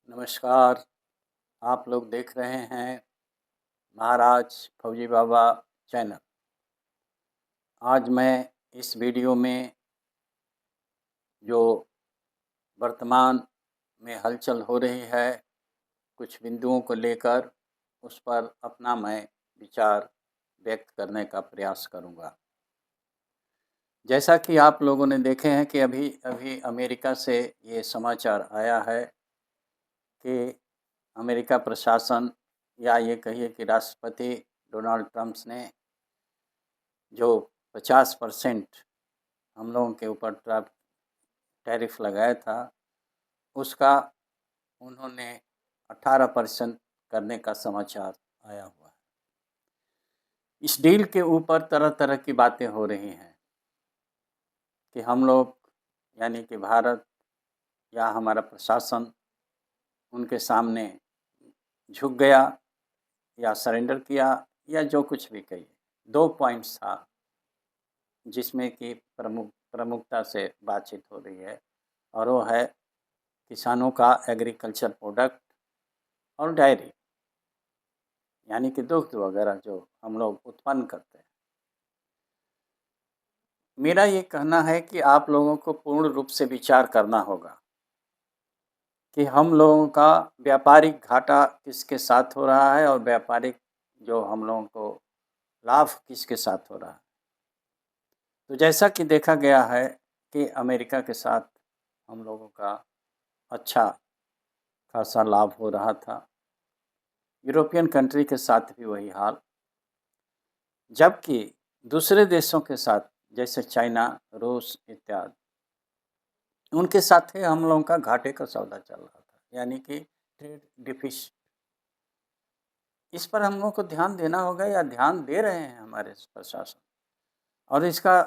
नमस्कार। आप लोग देख रहे हैं महाराज फौजी बाबा चैनल। आज मैं इस वीडियो में जो वर्तमान में हलचल हो रही है, कुछ बिंदुओं को लेकर उस पर अपना मैं विचार व्यक्त करने का प्रयास करूंगा। जैसा कि आप लोगों ने देखे हैं कि अभी अभी अमेरिका से ये समाचार आया है कि अमेरिका प्रशासन या ये कहिए कि राष्ट्रपति डोनाल्ड ट्रंप ने जो 50% हम लोगों के ऊपर टैरिफ लगाया था, उसका उन्होंने 18% करने का समाचार आया हुआ है। इस डील के ऊपर तरह तरह की बातें हो रही हैं कि हम लोग यानी कि भारत या हमारा प्रशासन उनके सामने झुक गया या सरेंडर किया या जो कुछ भी कहिए। 2 पॉइंट्स था जिसमें कि प्रमुखता से बातचीत हो रही है, और वो है किसानों का एग्रीकल्चर प्रोडक्ट और डायरी यानी कि दुग्ध वगैरह जो हम लोग उत्पन्न करते हैं। मेरा ये कहना है कि आप लोगों को पूर्ण रूप से विचार करना होगा कि हम लोगों का व्यापारिक घाटा किसके साथ हो रहा है और व्यापारिक जो हम लोगों को लाभ किसके साथ हो रहा है। तो जैसा कि देखा गया है कि अमेरिका के साथ हम लोगों का अच्छा खासा लाभ हो रहा था, यूरोपियन कंट्री के साथ भी वही हाल, जबकि दूसरे देशों के साथ जैसे चाइना, रूस इत्यादि, उनके साथ ही हम लोगों का घाटे का सौदा चल रहा था, यानी कि ट्रेड डिफिसिट। इस पर हम लोगों को ध्यान देना होगा या ध्यान दे रहे हैं हमारे प्रशासन, और इसका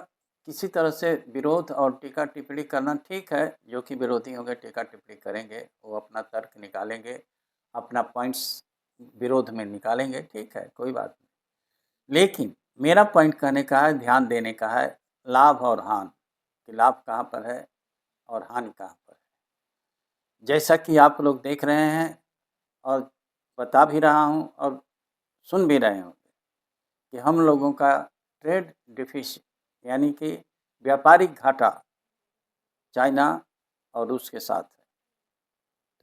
किसी तरह से विरोध और टीका टिप्पणी करना ठीक है। जो कि विरोधी होंगे टीका टिप्पणी करेंगे, वो अपना तर्क निकालेंगे, अपना पॉइंट्स विरोध में निकालेंगे, ठीक है, कोई बात नहीं। लेकिन मेरा पॉइंट कहने का है, ध्यान देने का है लाभ और हानि कि लाभ कहाँ पर है और हानि कहाँ पर है। जैसा कि आप लोग देख रहे हैं और बता भी रहा हूँ और सुन भी रहे होंगे कि हम लोगों का ट्रेड डिफिसिट यानी कि व्यापारिक घाटा चाइना और रूस के साथ है।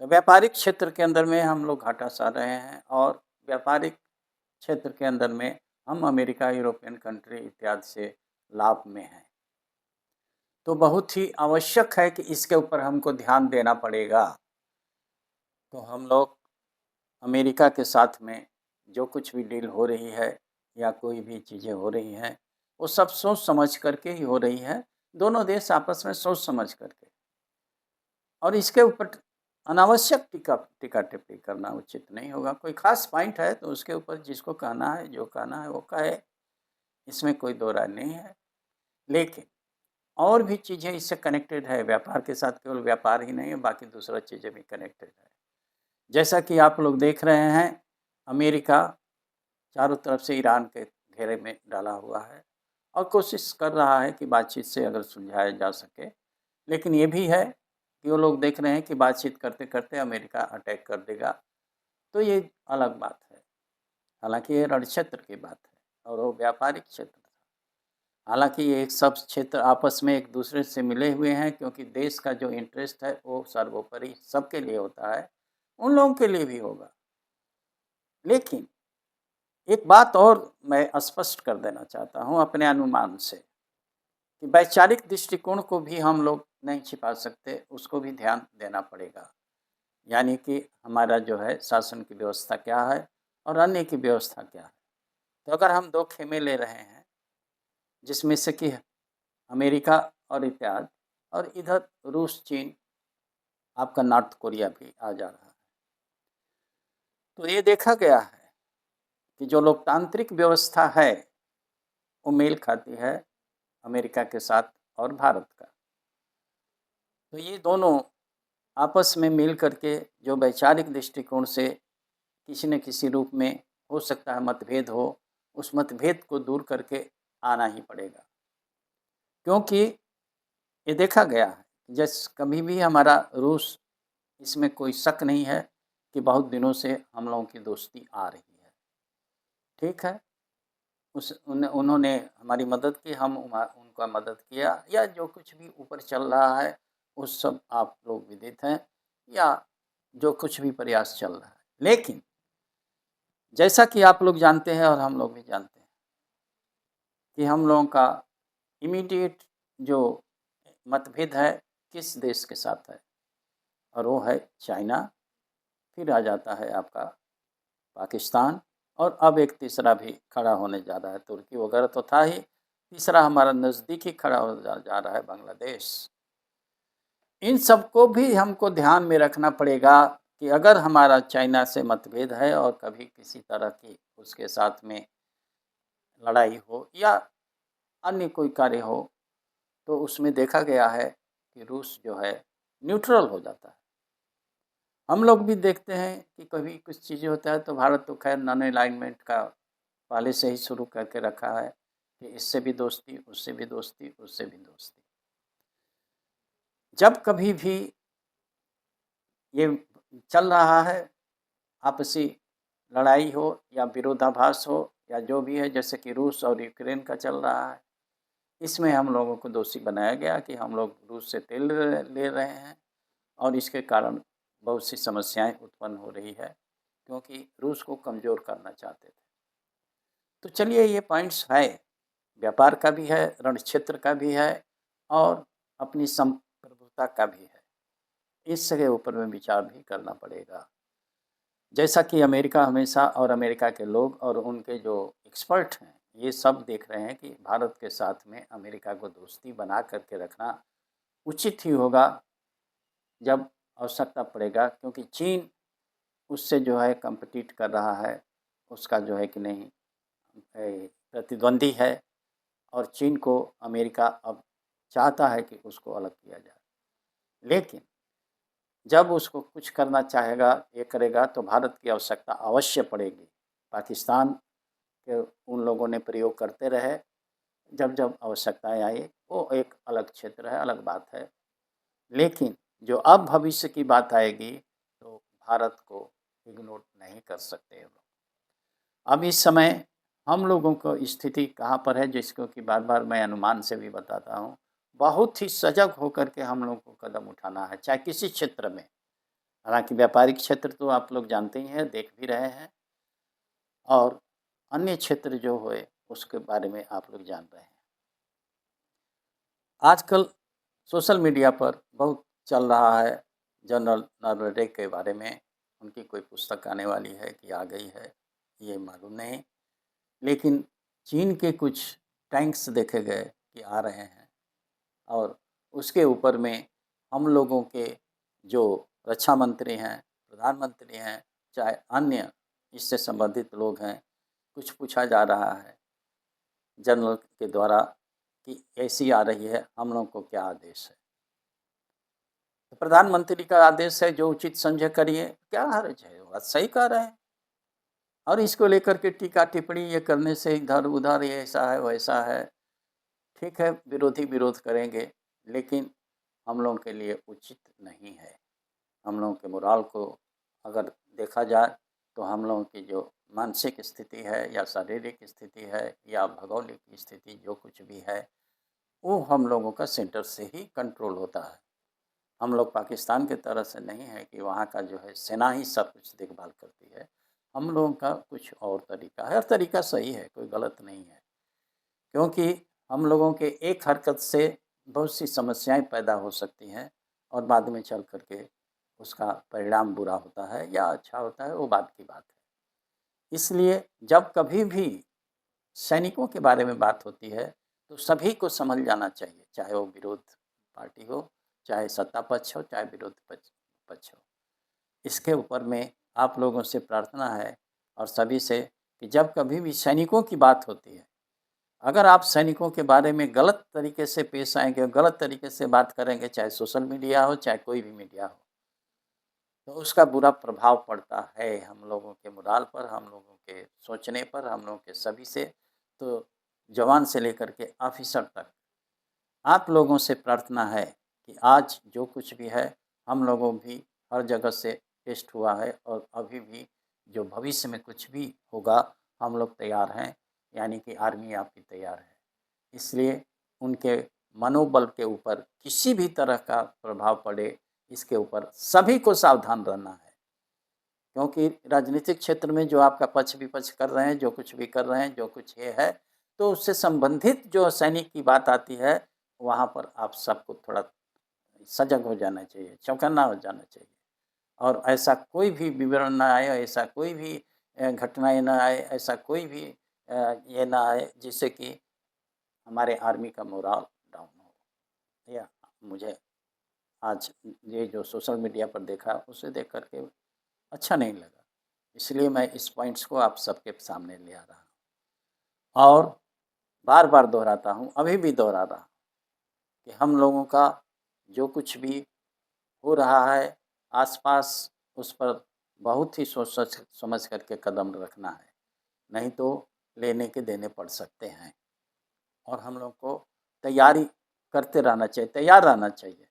तो व्यापारिक क्षेत्र के अंदर में हम लोग घाटा सह रहे हैं और व्यापारिक क्षेत्र के अंदर में हम अमेरिका, यूरोपियन कंट्री इत्यादि से लाभ में हैं। तो बहुत ही आवश्यक है कि इसके ऊपर हमको ध्यान देना पड़ेगा। तो हम लोग अमेरिका के साथ में जो कुछ भी डील हो रही है या कोई भी चीज़ें हो रही हैं, वो सब सोच समझ करके ही हो रही है। दोनों देश आपस में सोच समझ करके, और इसके ऊपर अनावश्यक टीका टिप्पणी करना उचित नहीं होगा। कोई ख़ास पॉइंट है तो उसके ऊपर जिसको कहना है, जो कहना है वो कहे, इसमें कोई दो राय नहीं है। लेकिन और भी चीज़ें इससे कनेक्टेड है, व्यापार के साथ केवल व्यापार ही नहीं है, बाकी दूसरा चीज़ें भी कनेक्टेड है। जैसा कि आप लोग देख रहे हैं, अमेरिका चारों तरफ से ईरान के घेरे में डाला हुआ है और कोशिश कर रहा है कि बातचीत से अगर सुलझाया जा सके। लेकिन ये भी है कि वो लोग देख रहे हैं कि बातचीत करते करते अमेरिका अटैक कर देगा, तो ये अलग बात है। हालांकि ये रणक्षेत्र की बात है और वो व्यापारिक क्षेत्र था। हालांकि ये एक सब क्षेत्र आपस में एक दूसरे से मिले हुए हैं, क्योंकि देश का जो इंटरेस्ट है वो सर्वोपरि सबके लिए होता है, उन लोगों के लिए भी होगा। लेकिन एक बात और मैं स्पष्ट कर देना चाहता हूँ अपने अनुमान से कि वैचारिक दृष्टिकोण को भी हम लोग नहीं छिपा सकते, उसको भी ध्यान देना पड़ेगा। यानी कि हमारा जो है शासन की व्यवस्था क्या है और अन्य की व्यवस्था क्या है। तो अगर हम दो खेमे ले रहे हैं जिसमें से कि अमेरिका और इत्यादि, और इधर रूस, चीन, आपका नॉर्थ कोरिया भी आ जा रहा है, तो ये देखा गया है कि जो लोकतांत्रिक व्यवस्था है वो मेल खाती है अमेरिका के साथ और भारत का। तो ये दोनों आपस में मिल करके जो वैचारिक दृष्टिकोण से किसी न किसी रूप में हो सकता है मतभेद हो, उस मतभेद को दूर करके आना ही पड़ेगा। क्योंकि ये देखा गया है, जैसे कभी भी हमारा रूस इसमें कोई शक नहीं है कि बहुत दिनों से हम लोगों की दोस्ती आ रही है। ठीक है? उन्होंने हमारी मदद की, हम उनका मदद किया, या जो कुछ भी ऊपर चल रहा है, उस सब आप लोग विदित हैं, या जो कुछ भी प्रयास चल रहा है। लेकिन जैसा कि आप लोग जानते हैं और हम लोग भी जानते हैं कि हम लोगों का इमीडिएट जो मतभेद है किस देश के साथ है, और वो है चाइना, फिर आ जाता है आपका पाकिस्तान, और अब एक तीसरा भी खड़ा होने जा रहा है। तुर्की वगैरह तो था ही, तीसरा हमारा नज़दीकी खड़ा हो जा रहा है बांग्लादेश। इन सबको भी हमको ध्यान में रखना पड़ेगा कि अगर हमारा चाइना से मतभेद है और कभी किसी तरह की उसके साथ में लड़ाई हो या अन्य कोई कार्य हो, तो उसमें देखा गया है कि रूस जो है न्यूट्रल हो जाता है। हम लोग भी देखते हैं कि कभी कुछ चीज़ें होता है तो भारत तो खैर नॉन अलाइनमेंट का पहले से ही शुरू करके रखा है कि इससे भी दोस्ती, उससे भी दोस्ती, उससे भी दोस्ती। जब कभी भी ये चल रहा है, आपसी लड़ाई हो या विरोधाभास हो या जो भी है, जैसे कि रूस और यूक्रेन का चल रहा है, इसमें हम लोगों को दोषी बनाया गया कि हम लोग रूस से तेल ले रहे हैं, और इसके कारण बहुत सी समस्याएं उत्पन्न हो रही है, क्योंकि रूस को कमज़ोर करना चाहते थे। तो चलिए, ये पॉइंट्स है, व्यापार का भी है, रण क्षेत्र का भी है, और अपनी संप्रभुता का भी है। इसके ऊपर में विचार भी करना पड़ेगा। जैसा कि अमेरिका हमेशा, और अमेरिका के लोग और उनके जो एक्सपर्ट हैं, ये सब देख रहे हैं कि भारत के साथ में अमेरिका को दोस्ती बना करके रखना उचित ही होगा जब आवश्यकता पड़ेगा, क्योंकि चीन उससे जो है कम्पीट कर रहा है, उसका जो है कि नहीं प्रतिद्वंदी है, और चीन को अमेरिका अब चाहता है कि उसको अलग किया जाए। लेकिन जब उसको कुछ करना चाहेगा, ये करेगा, तो भारत की आवश्यकता अवश्य पड़ेगी। पाकिस्तान के उन लोगों ने प्रयोग करते रहे, जब जब आवश्यकताएँ आई, वो एक अलग क्षेत्र है, अलग बात है। लेकिन जो अब भविष्य की बात आएगी, तो भारत को इग्नोर नहीं कर सकते ये लोग। अब इस समय हम लोगों को स्थिति कहाँ पर है, जिसको कि बार-बार मैं अनुमान से भी बताता हूँ। बहुत ही सजग होकर के हम लोगों को कदम उठाना है, चाहे किसी क्षेत्र में। हालाँकि व्यापारिक क्षेत्र तो आप लोग जानते ही हैं, देख भी रहे हैं, और अन्य क्षेत्र जो हुए, उसके बारे में आप लोग जान रहे हैं। आजकल सोशल मीडिया पर बहुत चल रहा है जनरल नरवणे के बारे में। उनकी कोई पुस्तक आने वाली है कि आ गई है, ये मालूम नहीं। लेकिन चीन के कुछ टैंक्स देखे गए कि आ रहे हैं, और उसके ऊपर में हम लोगों के जो रक्षा मंत्री हैं, प्रधानमंत्री हैं, चाहे अन्य इससे संबंधित लोग हैं, कुछ पूछा जा रहा है जनरल के द्वारा कि ऐसी आ रही है, हम लोगों को क्या आदेश है। तो प्रधानमंत्री का आदेश है, जो उचित समझे करिए, क्या हर्ज है, बात सही कह रहे हैं। और इसको लेकर के टीका टिप्पणी ये करने से इधर उधर, ये ऐसा है वैसा है, ठीक है, विरोधी विरोध करेंगे, लेकिन हम लोगों के लिए उचित नहीं है। हम लोगों के मोराल को अगर देखा जाए, तो हम लोगों की जो मानसिक स्थिति है या शारीरिक स्थिति है या भौगोलिक स्थिति जो कुछ भी है, वो हम लोगों का सेंटर से ही कंट्रोल होता है। हम लोग पाकिस्तान की तरह से नहीं है कि वहाँ का जो है सेना ही सब कुछ देखभाल करती है। हम लोगों का कुछ और तरीका है, और तरीका सही है, कोई गलत नहीं है। क्योंकि हम लोगों के एक हरकत से बहुत सी समस्याएं पैदा हो सकती हैं, और बाद में चल कर के उसका परिणाम बुरा होता है या अच्छा होता है, वो बात की बात है। इसलिए जब कभी भी सैनिकों के बारे में बात होती है, तो सभी को समझ जाना चाहिए, चाहे वो विरोध पार्टी हो, चाहे सत्ता पक्ष हो, चाहे विरोध पक्ष हो। इसके ऊपर में आप लोगों से प्रार्थना है, और सभी से, कि जब कभी भी सैनिकों की बात होती है, अगर आप सैनिकों के बारे में गलत तरीके से पेश आएंगे, गलत तरीके से बात करेंगे, चाहे सोशल मीडिया हो, चाहे कोई भी मीडिया हो, तो उसका बुरा प्रभाव पड़ता है हम लोगों के मोराल पर, हम लोगों के सोचने पर, हम लोगों के सभी से। तो जवान से लेकर के ऑफिसर तक आप लोगों से प्रार्थना है कि आज जो कुछ भी है, हम लोगों भी हर जगह से टेस्ट हुआ है और अभी भी जो भविष्य में कुछ भी होगा हम लोग तैयार हैं, यानी कि आर्मी आपकी तैयार है। इसलिए उनके मनोबल के ऊपर किसी भी तरह का प्रभाव पड़े, इसके ऊपर सभी को सावधान रहना है। क्योंकि राजनीतिक क्षेत्र में जो आपका पक्ष-विपक्ष कर रहे हैं, जो कुछ भी कर रहे हैं, जो कुछ ये है, तो उससे संबंधित जो सैनिक की बात आती है, वहाँ पर आप सबको थोड़ा सजग हो जाना चाहिए, चौकन्ना हो जाना चाहिए। और ऐसा कोई भी विवरण ना आए, ऐसा कोई भी घटनाएँ ना आए, ऐसा कोई भी ये ना आए जिससे कि हमारे आर्मी का मोराल डाउन हो। या मुझे आज ये जो सोशल मीडिया पर देखा, उसे देख कर के अच्छा नहीं लगा। इसलिए मैं इस पॉइंट्स को आप सबके सामने ले आ रहा हूँ और बार-बार दोहराता हूँ, अभी भी दोहरा रहा हूँ कि हम लोगों का जो कुछ भी हो रहा है आस-पास, उस पर बहुत ही सोच सच समझ कर के कदम रखना है, नहीं तो लेने के देने पड़ सकते हैं। और हम लोग को तैयारी करते रहना चाहिए, तैयार रहना चाहिए,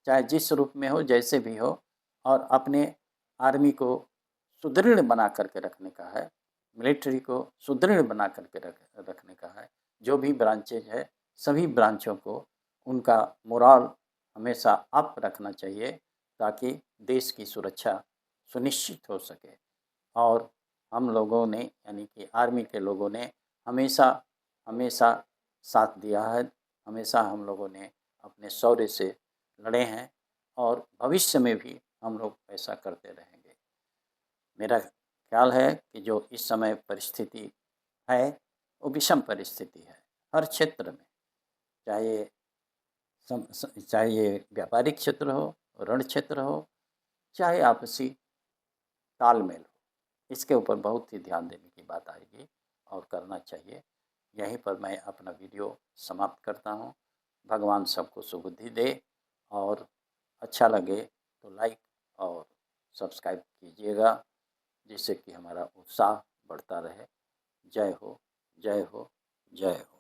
चाहे जिस रूप में हो, जैसे भी हो और अपने आर्मी को सुदृढ़ बना कर के रखने का है, मिलिट्री को सुदृढ़ बना कर के रखने का है। जो भी ब्रांचेज है, सभी ब्रांचों को उनका मोराल हमेशा अप रखना चाहिए ताकि देश की सुरक्षा सुनिश्चित हो सके। और हम लोगों ने यानी कि आर्मी के लोगों ने हमेशा हमेशा साथ दिया है, हमेशा हम लोगों ने अपने शौर्य से लड़े हैं और भविष्य में भी हम लोग ऐसा करते रहेंगे। मेरा ख्याल है कि जो इस समय परिस्थिति है, वो विषम परिस्थिति है, हर क्षेत्र में, चाहे चाहे ये व्यापारिक क्षेत्र हो, रण क्षेत्र हो, चाहे आपसी तालमेल हो, इसके ऊपर बहुत ही ध्यान देने की बात आएगी और करना चाहिए। यहीं पर मैं अपना वीडियो समाप्त करता हूँ। भगवान सबको सुबुद्धि दे और अच्छा लगे तो लाइक और सब्सक्राइब कीजिएगा, जिससे कि हमारा उत्साह बढ़ता रहे। जय हो, जय हो, जय हो।